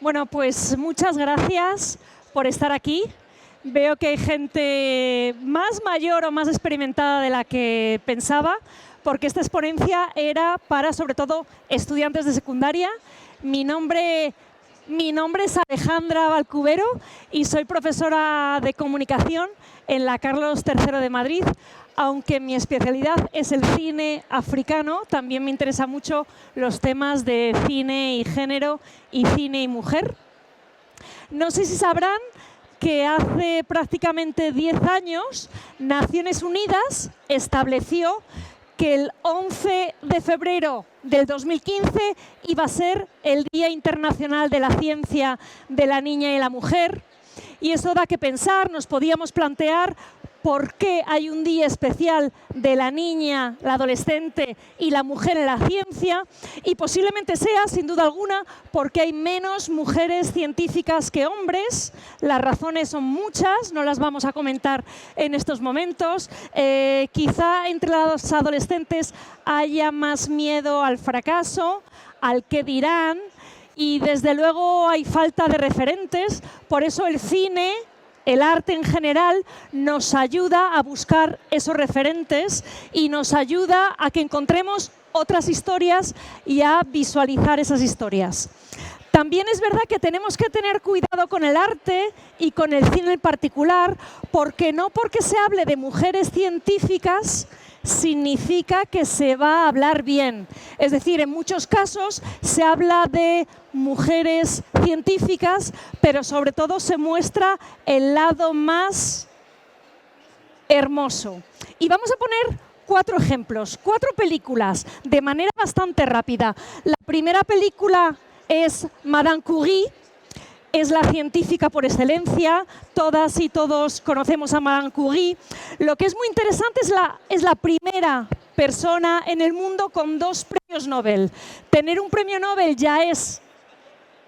Bueno, pues muchas gracias por estar aquí. Veo que hay gente más mayor o más experimentada de la que pensaba, porque esta exponencia era para, sobre todo, estudiantes de secundaria. Mi nombre es Alejandra Valcubero y soy profesora de comunicación en la Carlos III de Madrid. Aunque mi especialidad es el cine africano, también me interesan mucho los temas de cine y género y cine y mujer. No sé si sabrán que hace prácticamente 10 años Naciones Unidas estableció que el 11 de febrero del 2015 iba a ser el Día Internacional de la Ciencia de la Niña y la Mujer. Y eso da que pensar, nos podíamos plantear por qué hay un día especial de la niña, la adolescente y la mujer en la ciencia, y posiblemente sea, sin duda alguna, porque hay menos mujeres científicas que hombres. Las razones son muchas, no las vamos a comentar en estos momentos. Quizá entre los adolescentes haya más miedo al fracaso, al qué dirán, y desde luego hay falta de referentes. Por eso el cine, el arte en general, nos ayuda a buscar esos referentes y nos ayuda a que encontremos otras historias y a visualizar esas historias. También es verdad que tenemos que tener cuidado con el arte y con el cine en particular, porque no porque se hable de mujeres científicas significa que se va a hablar bien. Es decir, en muchos casos se habla de mujeres científicas, pero sobre todo se muestra el lado más hermoso. Y vamos a poner 4 ejemplos, 4 películas, de manera bastante rápida. La primera película es Madame Curie. Es la científica por excelencia, todas y todos conocemos a Madame Curie. Lo que es muy interesante es la primera persona en el mundo con 2 premios Nobel. Tener un premio Nobel ya es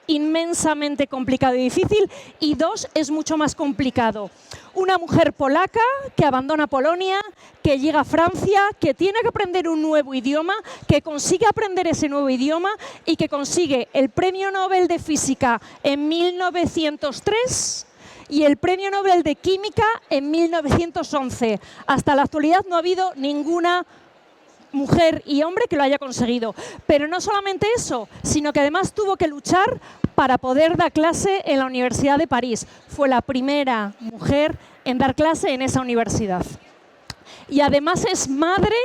inmensamente complicado y difícil, y 2 es mucho más complicado. Una mujer polaca que abandona Polonia, que llega a Francia, que tiene que aprender un nuevo idioma, que consigue aprender ese nuevo idioma y que consigue el Premio Nobel de Física en 1903 y el Premio Nobel de Química en 1911. Hasta la actualidad no ha habido ninguna mujer y hombre que lo haya conseguido. Pero no solamente eso, sino que además tuvo que luchar para poder dar clase en la Universidad de París. Fue la primera mujer en dar clase en esa universidad. Y además es madre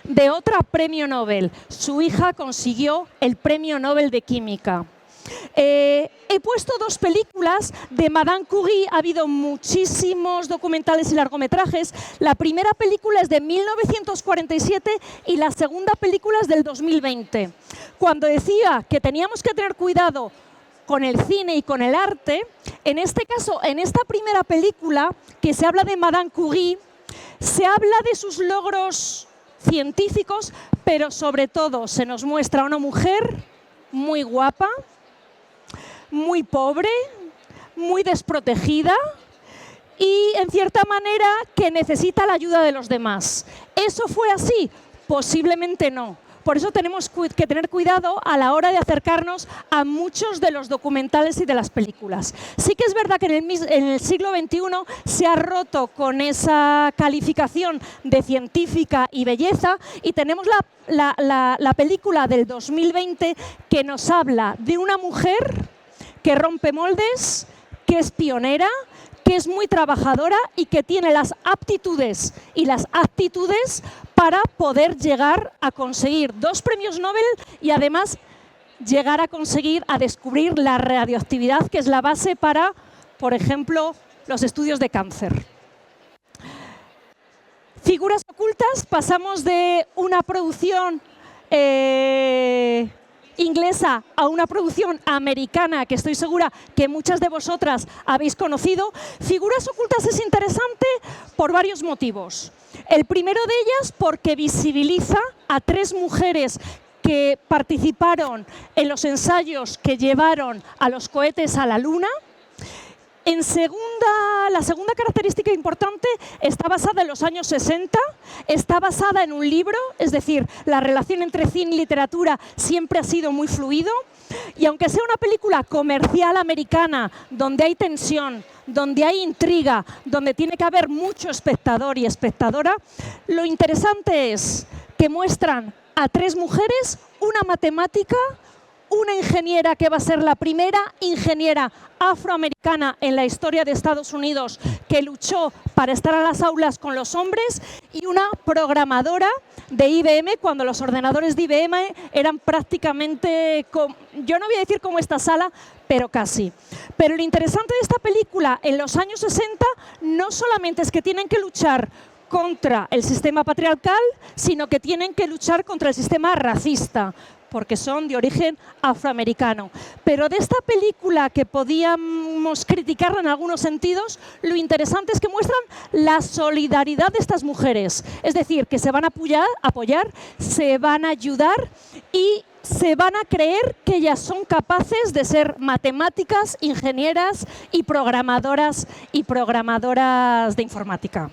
de otra premio Nobel. Su hija consiguió el Premio Nobel de Química. He puesto 2 películas de Madame Curie. Ha habido muchísimos documentales y largometrajes. La primera película es de 1947 y la segunda película es del 2020. Cuando decía que teníamos que tener cuidado con el cine y con el arte, en este caso, en esta primera película que se habla de Madame Curie, se habla de sus logros científicos, pero sobre todo se nos muestra a una mujer muy guapa, muy pobre, muy desprotegida y, en cierta manera, que necesita la ayuda de los demás. ¿Eso fue así? Posiblemente no. Por eso tenemos que tener cuidado a la hora de acercarnos a muchos de los documentales y de las películas. Sí que es verdad que en el siglo XXI se ha roto con esa calificación de científica y belleza, y tenemos la película del 2020 que nos habla de una mujer que rompe moldes, que es pionera, que es muy trabajadora y que tiene las aptitudes y las actitudes para poder llegar a conseguir 2 premios Nobel y además llegar a conseguir a descubrir la radioactividad, que es la base para, por ejemplo, los estudios de cáncer. Figuras ocultas, pasamos de una producción inglesa a una producción americana que estoy segura que muchas de vosotras habéis conocido. Figuras ocultas es interesante por varios motivos. El primero de ellas porque visibiliza a 3 mujeres que participaron en los ensayos que llevaron a los cohetes a la Luna. La segunda característica importante está basada en los años 60, está basada en un libro, es decir, la relación entre cine y literatura siempre ha sido muy fluido, y aunque sea una película comercial americana, donde hay tensión, donde hay intriga, donde tiene que haber mucho espectador y espectadora, lo interesante es que muestran a 3 mujeres, una matemática, una ingeniera que va a ser la primera ingeniera afroamericana en la historia de Estados Unidos que luchó para estar a las aulas con los hombres, y una programadora de IBM cuando los ordenadores de IBM eran prácticamente, yo no voy a decir como esta sala, pero casi. Pero lo interesante de esta película en los años 60 no solamente es que tienen que luchar contra el sistema patriarcal, sino que tienen que luchar contra el sistema racista, porque son de origen afroamericano. Pero de esta película, que podíamos criticarla en algunos sentidos, lo interesante es que muestran la solidaridad de estas mujeres. Es decir, que se van a apoyar, se van a ayudar y se van a creer que ellas son capaces de ser matemáticas, ingenieras y programadoras de informática.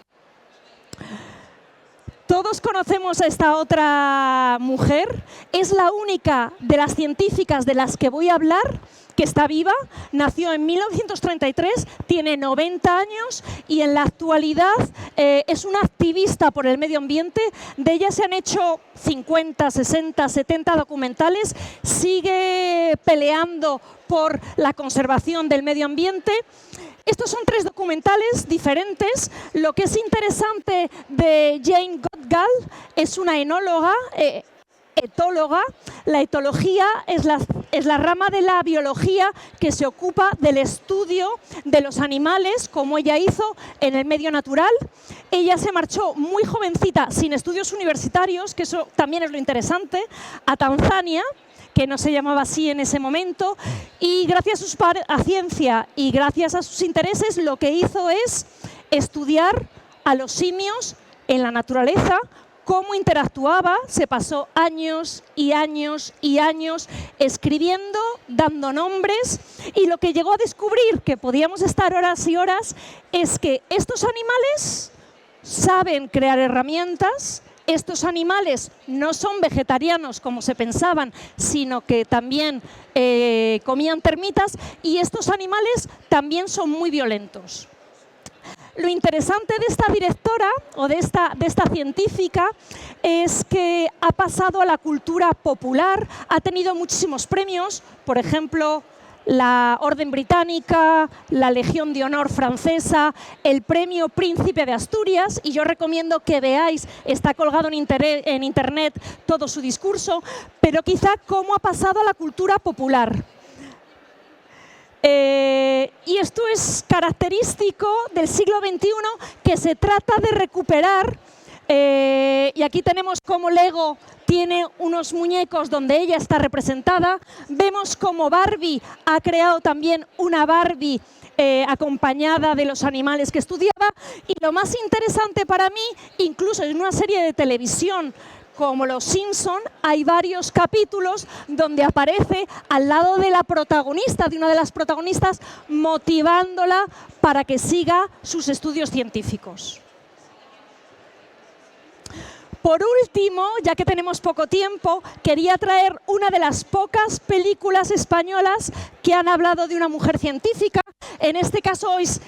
Todos conocemos a esta otra mujer, es la única de las científicas de las que voy a hablar que está viva, nació en 1933, tiene 90 años y en la actualidad es una activista por el medio ambiente. De ella se han hecho 50, 60, 70 documentales, sigue peleando por la conservación del medio ambiente. Estos son 3 documentales diferentes. Lo que es interesante de Jane Goodall es una etóloga. La etología es la rama de la biología que se ocupa del estudio de los animales, como ella hizo en el medio natural. Ella se marchó muy jovencita, sin estudios universitarios, que eso también es lo interesante, a Tanzania, que no se llamaba así en ese momento, y gracias a su ciencia y gracias a sus intereses, lo que hizo es estudiar a los simios en la naturaleza, cómo interactuaba. Se pasó años y años y años escribiendo, dando nombres, y lo que llegó a descubrir, que podíamos estar horas y horas, es que estos animales saben crear herramientas. Estos animales no son vegetarianos como se pensaban, sino que también comían termitas, y estos animales también son muy violentos. Lo interesante de esta directora o de esta científica es que ha pasado a la cultura popular, ha tenido muchísimos premios, por ejemplo, la Orden Británica, la Legión de Honor francesa, el Premio Príncipe de Asturias, y yo recomiendo que veáis, está colgado en internet todo su discurso, pero quizá cómo ha pasado a la cultura popular. Y esto es característico del siglo XXI, que se trata de recuperar. Y aquí tenemos cómo Lego tiene unos muñecos donde ella está representada. Vemos cómo Barbie ha creado también una Barbie acompañada de los animales que estudiaba. Y lo más interesante para mí, incluso en una serie de televisión como Los Simpson, hay varios capítulos donde aparece al lado de la protagonista, de una de las protagonistas, motivándola para que siga sus estudios científicos. Por último, ya que tenemos poco tiempo, quería traer una de las pocas películas españolas que han hablado de una mujer científica. En este caso es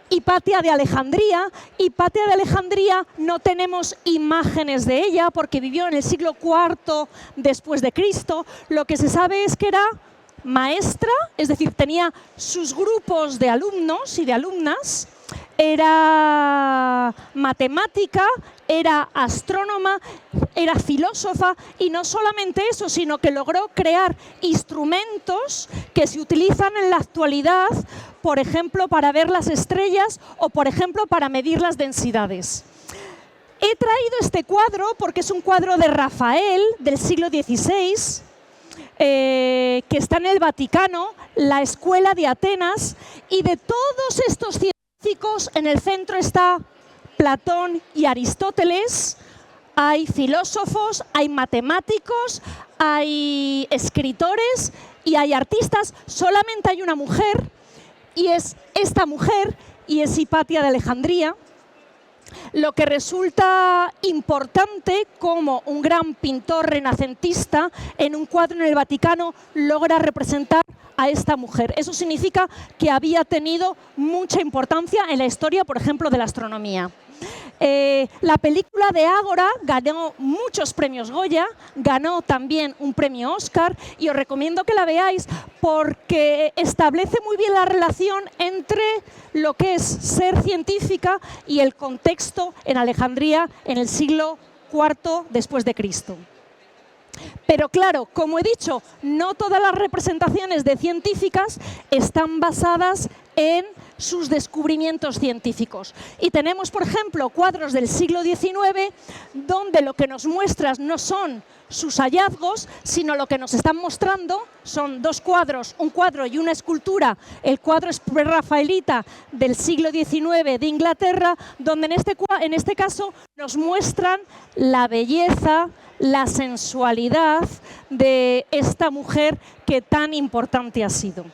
Hipatia de Alejandría. Hipatia de Alejandría no tenemos imágenes de ella porque vivió en el siglo IV después de Cristo. Lo que se sabe es que era maestra, es decir, tenía sus grupos de alumnos y de alumnas, era matemática, era astrónoma, era filósofa, y no solamente eso, sino que logró crear instrumentos que se utilizan en la actualidad, por ejemplo, para ver las estrellas o, por ejemplo, para medir las densidades. He traído este cuadro porque es un cuadro de Rafael del siglo XVI, que está en el Vaticano, la Escuela de Atenas, y de todos estos científicos en el centro está Platón y Aristóteles. Hay filósofos, hay matemáticos, hay escritores y hay artistas. Solamente hay una mujer y es esta mujer, y es Hipatia de Alejandría. Lo que resulta importante, como un gran pintor renacentista en un cuadro en el Vaticano logra representar a esta mujer. Eso significa que había tenido mucha importancia en la historia, por ejemplo, de la astronomía. La película de Ágora ganó muchos premios Goya, ganó también un premio Oscar, y os recomiendo que la veáis porque establece muy bien la relación entre lo que es ser científica y el contexto en Alejandría en el siglo IV después de Cristo. Pero claro, como he dicho, no todas las representaciones de científicas están basadas en sus descubrimientos científicos. Y tenemos, por ejemplo, cuadros del siglo XIX donde lo que nos muestran no son sus hallazgos, sino lo que nos están mostrando son dos cuadros, un cuadro y una escultura. El cuadro es prerrafaelita del siglo XIX de Inglaterra, donde en este caso nos muestran la belleza, la sensualidad de esta mujer que tan importante ha sido.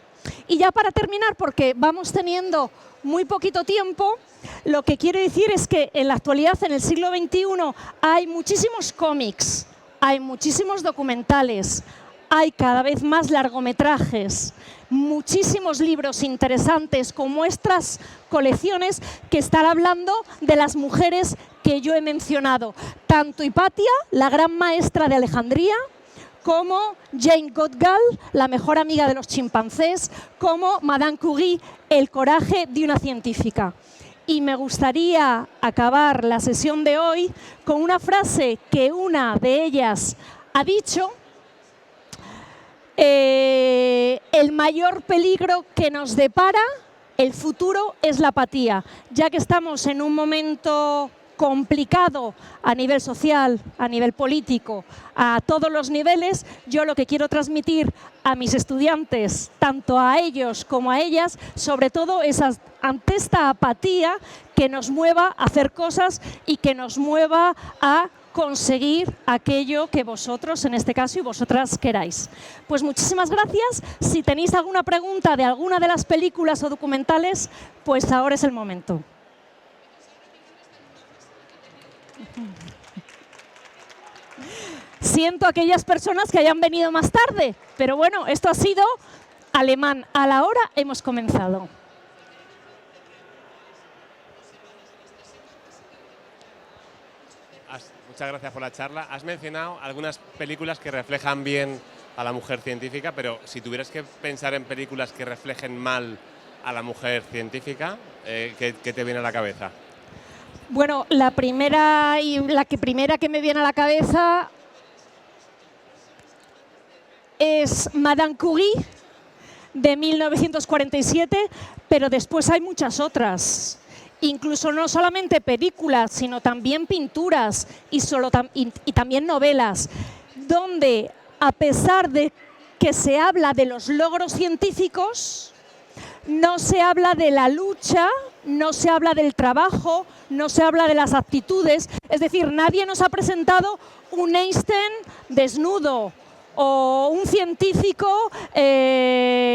Y ya para terminar, porque vamos teniendo muy poquito tiempo, lo que quiero decir es que en la actualidad, en el siglo XXI, hay muchísimos cómics, hay muchísimos documentales, hay cada vez más largometrajes, muchísimos libros interesantes como estas colecciones que están hablando de las mujeres que yo he mencionado. Tanto Hipatia, la gran maestra de Alejandría, como Jane Goodall, la mejor amiga de los chimpancés, como Madame Curie, el coraje de una científica. Y me gustaría acabar la sesión de hoy con una frase que una de ellas ha dicho: el mayor peligro que nos depara el futuro es la apatía, ya que estamos en un momento complicado a nivel social, a nivel político, a todos los niveles. Yo lo que quiero transmitir a mis estudiantes, tanto a ellos como a ellas, sobre todo es ante esta apatía que nos mueva a hacer cosas y que nos mueva a conseguir aquello que vosotros, en este caso, y vosotras queráis. Pues muchísimas gracias. Si tenéis alguna pregunta de alguna de las películas o documentales, pues ahora es el momento. Siento a aquellas personas que hayan venido más tarde, pero bueno, esto ha sido alemán. A la hora hemos comenzado. Muchas gracias por la charla. Has mencionado algunas películas que reflejan bien a la mujer científica, pero si tuvieras que pensar en películas que reflejen mal a la mujer científica, ¿qué te viene a la cabeza? Bueno, la primera que me viene a la cabeza es Madame Curie, de 1947, pero después hay muchas otras. Incluso no solamente películas, sino también pinturas y también novelas, donde a pesar de que se habla de los logros científicos, no se habla de la lucha, no se habla del trabajo, no se habla de las actitudes. Es decir, nadie nos ha presentado un Einstein desnudo o un científico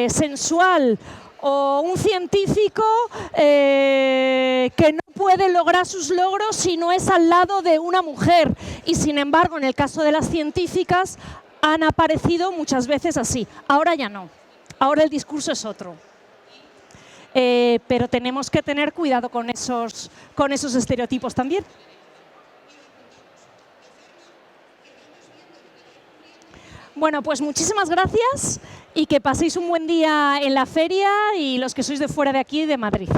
sensual o un científico que no puede lograr sus logros si no es al lado de una mujer. Y sin embargo, en el caso de las científicas, han aparecido muchas veces así. Ahora ya no. Ahora el discurso es otro. Pero tenemos que tener cuidado con esos estereotipos también. Bueno, pues muchísimas gracias y que paséis un buen día en la feria y los que sois de fuera de aquí, de Madrid.